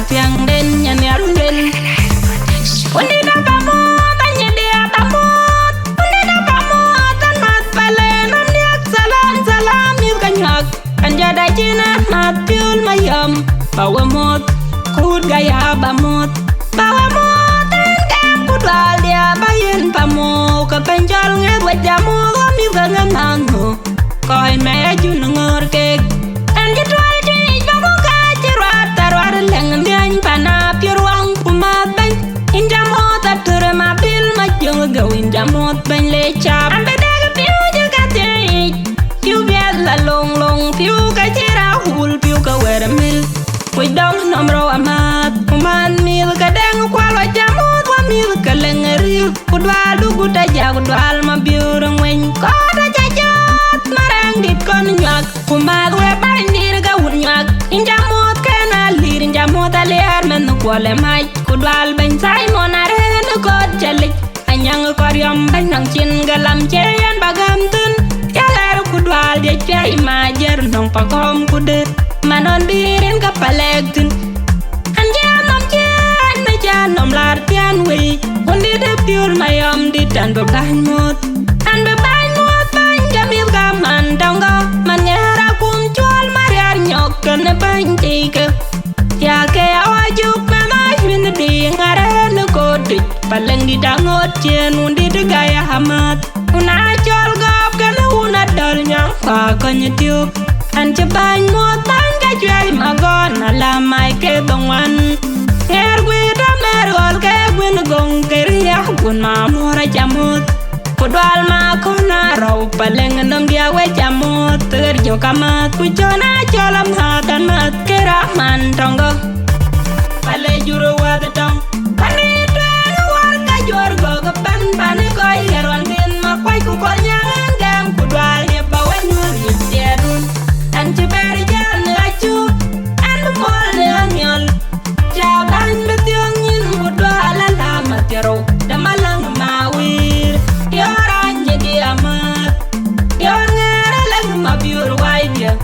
tiang den nyan yarulen Undi da pamot anye dia tamot Undi da pamot an mat palen am diak salam salam yul kanyak Anja da jina mat piul mayam Bawa mot kud gaya bamot Bawa mot en kem kudwal dia bayin pamo Kapenjol nget wajamu gamil gangan nanu Koi me jun ngor kek En jitwal jini bago kajirat Tarwar lengan diany pana piruang pumat bany Injamot atur mabil majung gawin jamot bany lecap Ambe daga piu juga tiik Piu biad la long long piu kajira hul piu ka weramil Kuy dong nomro amat Kuman mil kadang kwal wajamot Wamil kalengeril Kudwal dugu taja kudwal mabiurang weny Koda jajot marang dit kon nyak Kumat weparin dir gawun nyak Injamot kena lir Injamot aliar menu kuale maj Kudwal bany Simon aren kod jalik Anyang koryom bany nang chin galam ceyan bagam tun Yalar kudwal dia cai majer nong pakom kudet Manon birin kapalek tun Anjam nom chen na jan nom lar tian wei Undi de piur mayom di tan beban mut An beban mut bany jamil gaman donggo Man ngera kum jual mariar nyok kena bany tika Ya ke awajuk memang win di ngaren kodik Paleng di dangot chen undi de gaya hamat Una jol gop kena una dol nyang pa konye tiup An cebany mut bany kajuai magon alamai ke bangwan Nger gui damer gol ke gwin gong keriah gun mamura jamut Kudwal ma kona rau paleng nom dia we jamut Terjo kamat kujona jolam hatan mat kerah mantonggo Pale juru wadatong Pani tuan warga jorgo kepan Pani koi herwan tin makwai kukol nyangan gam Kudwal ya bawa nyuri tiadun An ceberi jalan lacu An bemol nyol Jaban betiong nyin kudwal alamat yaro Damalang mawir Yoran jadi amat Yor ngeralang mabiur waidia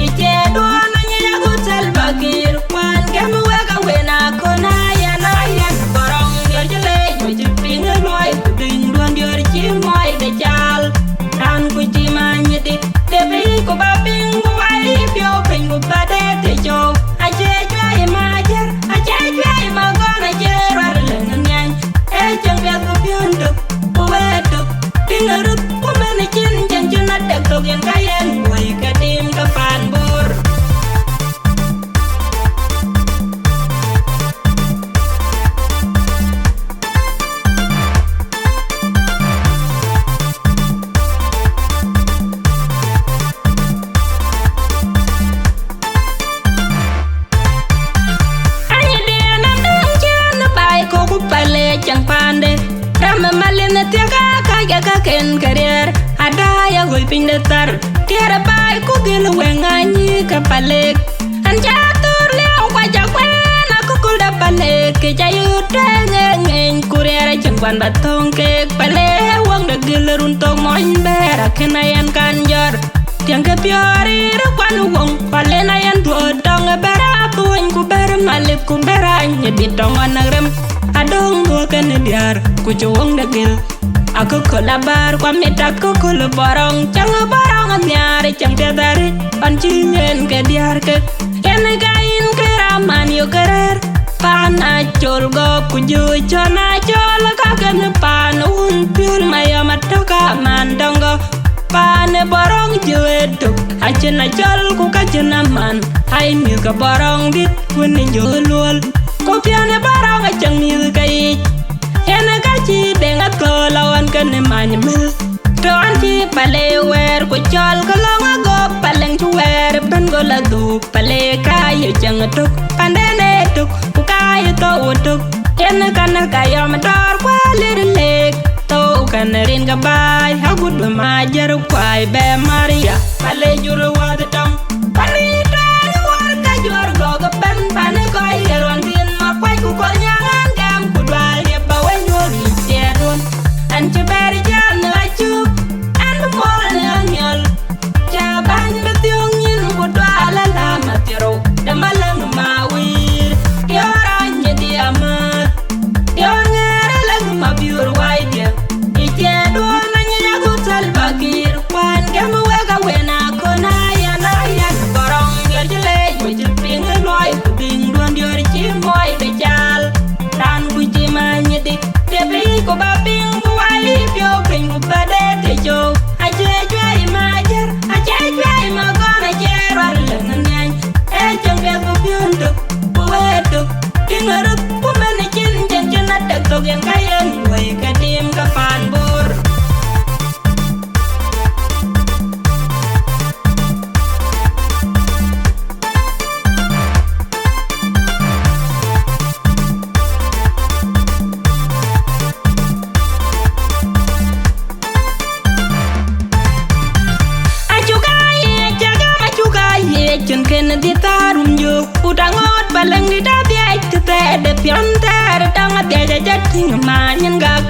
Ice doan anya yagut salbagir Wan kemu weka wena kona yan Borong dior jelek Wajipin ngeloy Kuding duan dior cimoy dejal Dan kuci manyeti Tepi ku babing ku wai Pio ping ku bade tejo Aje juai majer Aje juai magon Aje rar lengan nyany Ejeng biar ku piunduk Ku weduk Tingerut ku menecin Jeng jenat dek tok yang kayen Wai kadim kapan bor Chẳng pande Rama malin tiaka kaya kaken karir Ada ya goi pindetar Tiara bai ku gil wenganyi kapalek Anjatur leo wajak wen Aku kulda palek Kejayut ngeng Kuriara jengwan batong kek Pale wang da gil runtong moin bera Kenayan kanjor Tiang kepiori rukwan wong Pale nayan duodong Bera tuan ku bera malip ku bera Nyeditong anagrem Adong gua kena diar Ku cuang degil Aku kolabar Kwa mita ku kulu borong Jangan borong nyari Cang tiadari Pancingen ke diar ke Kena kain keraman yu kerer Pana col gop Ku jui cona col Kakena pana unpil Maya matoka mandonggo Pana borong jueduk Acena col ku kacena man Hai mil ke borong dit Kuni julul Kopiane barang acang mil kai Hena kaci dengat ko lawan kene manyemil Doan ci pale wer ko jol kalong agop paleng cuwer ben gola du pale kaya jang tuk pandene tuk ku kaya to utuk Hena kana kaya mador kwalir lek To kana rin gabay hagud majar kwai be Maria Pale juru wadatong Panita warga jor go gaban pane koi herwan Makwai ku kol nyangan gam kudwal ya bawa nyuri tiadun An ceberi jalan lacu An bemol nyol Jaban betiong nyin kudwal alamat yaro Damalang mawir Yor chun ken di tarum juk udangot baleng di dabiai te de pion ter dang ade jating ma nyen gak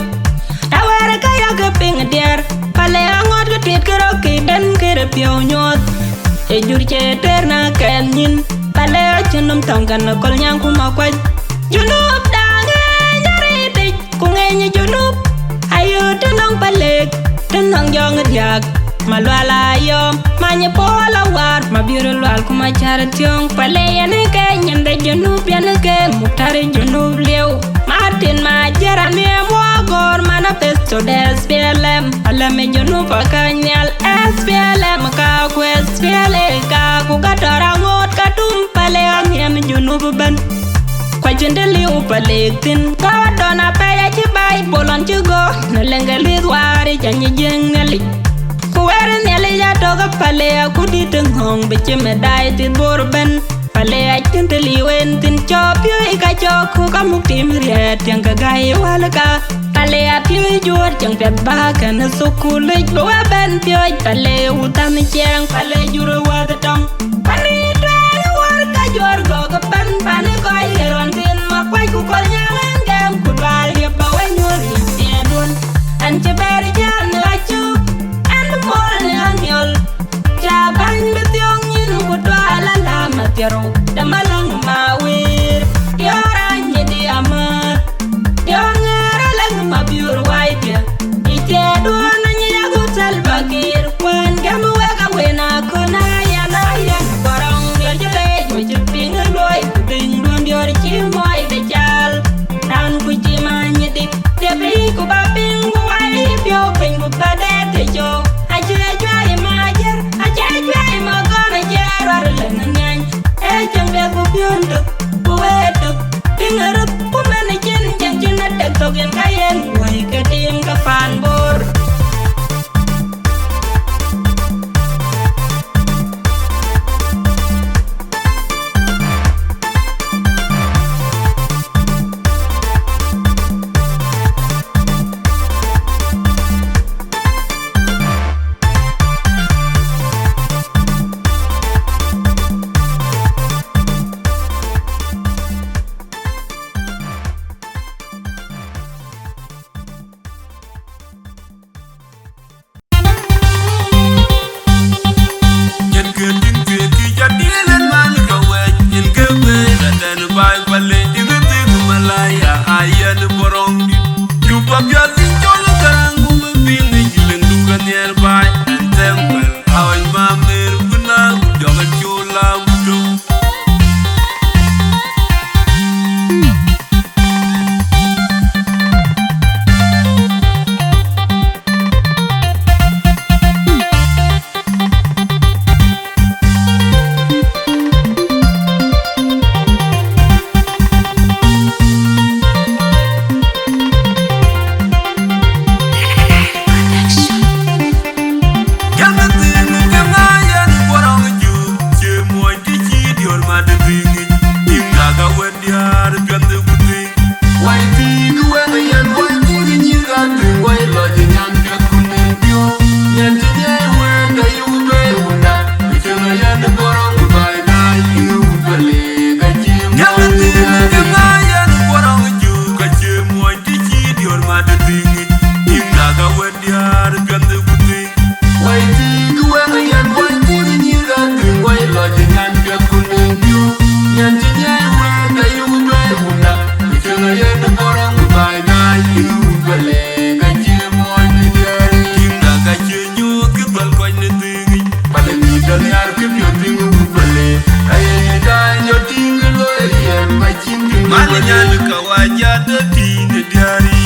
awere kaya ke ping der pale angot ke tit kero ki den kere pio nyot e jur che ter na ken nyin pale chunum tongan kol nyang kuma kwa junub dange nyari dik kungenye junub ayo tenong palek tenong jong diak malwala yom manye pola war mabiru lwal kuma chara tiong pale yane ke nyande junub yane ke mutare junub lew Martin majera me mwagor manifesto de SPLM alame junub akanyal SPLM ka kwes pele ka kugatora ngot katum pale angem junub ban kwa jendeli upalektin kawa dona paya chibai bolon chugo nalengali wari chanyi jengali kuwere nyali ya toga pale akudi tenghong beche medai tit borben pale achinteli wentin chopyo ika choku kamuktim riet yang kagai walaka pale apyo juor chang pet baka na sukulik bawa ben pyoj pale utam cheng pale juru wadatong pani dwele warka juor goga pan pani koi heron tin makwai kukol nyangan gam kudwal yep bawa nyuri edun anche beri jan lachu mol anyol jaban betyong yin kudwala la matero damalang mawir yora nyedi amat yongera lang mabiur waitya ite duana nyiya gutal bakir kwan gamu weka wena kona yana yan korong yojele yojiping loy kuding duan dior chimoy bechal tan kuchima nyedi tebi kubaping wai pyo ping kubade tejo Togen kayen wai ketim kapan bor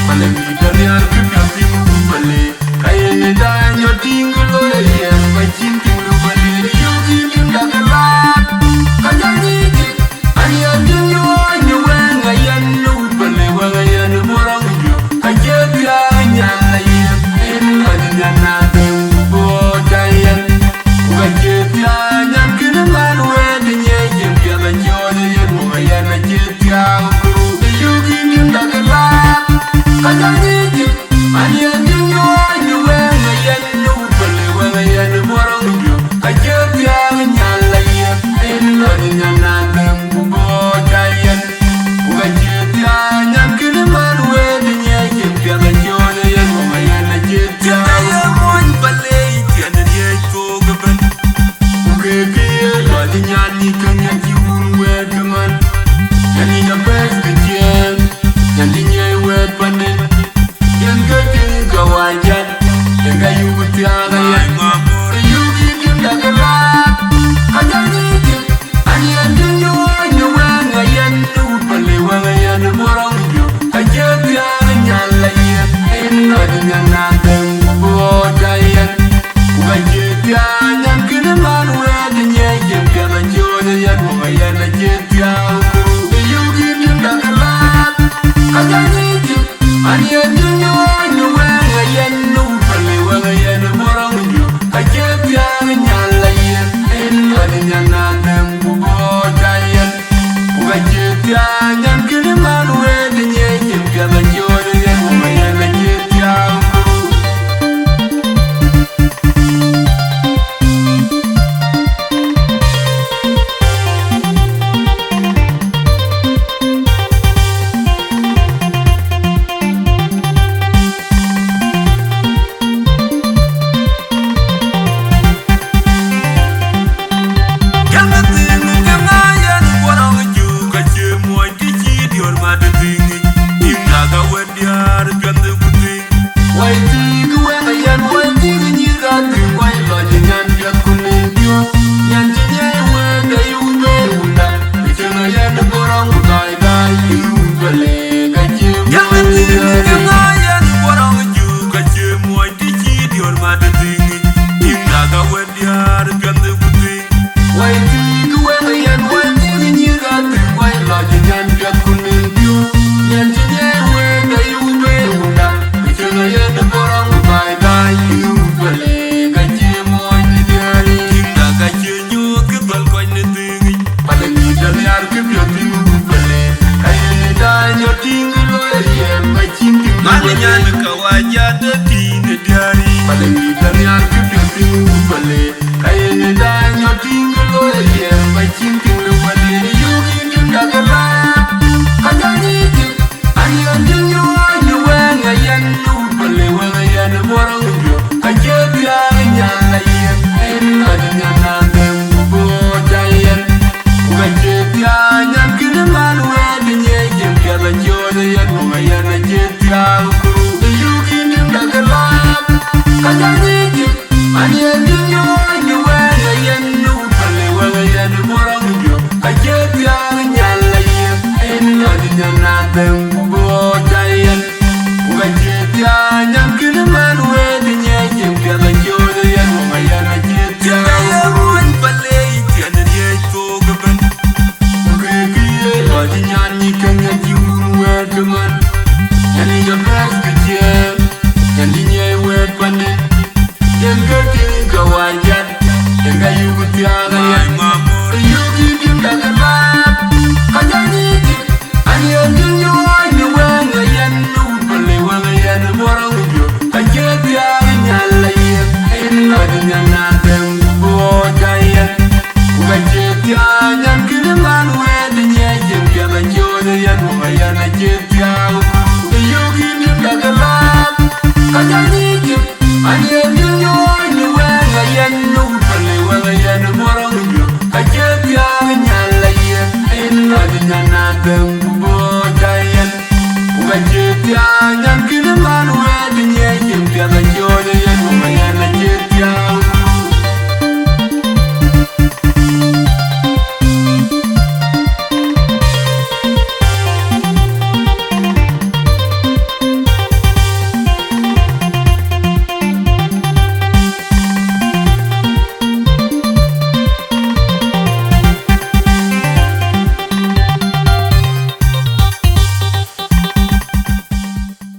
Malami dari arke pioti mubale, kaya ni da nyotingulo ya.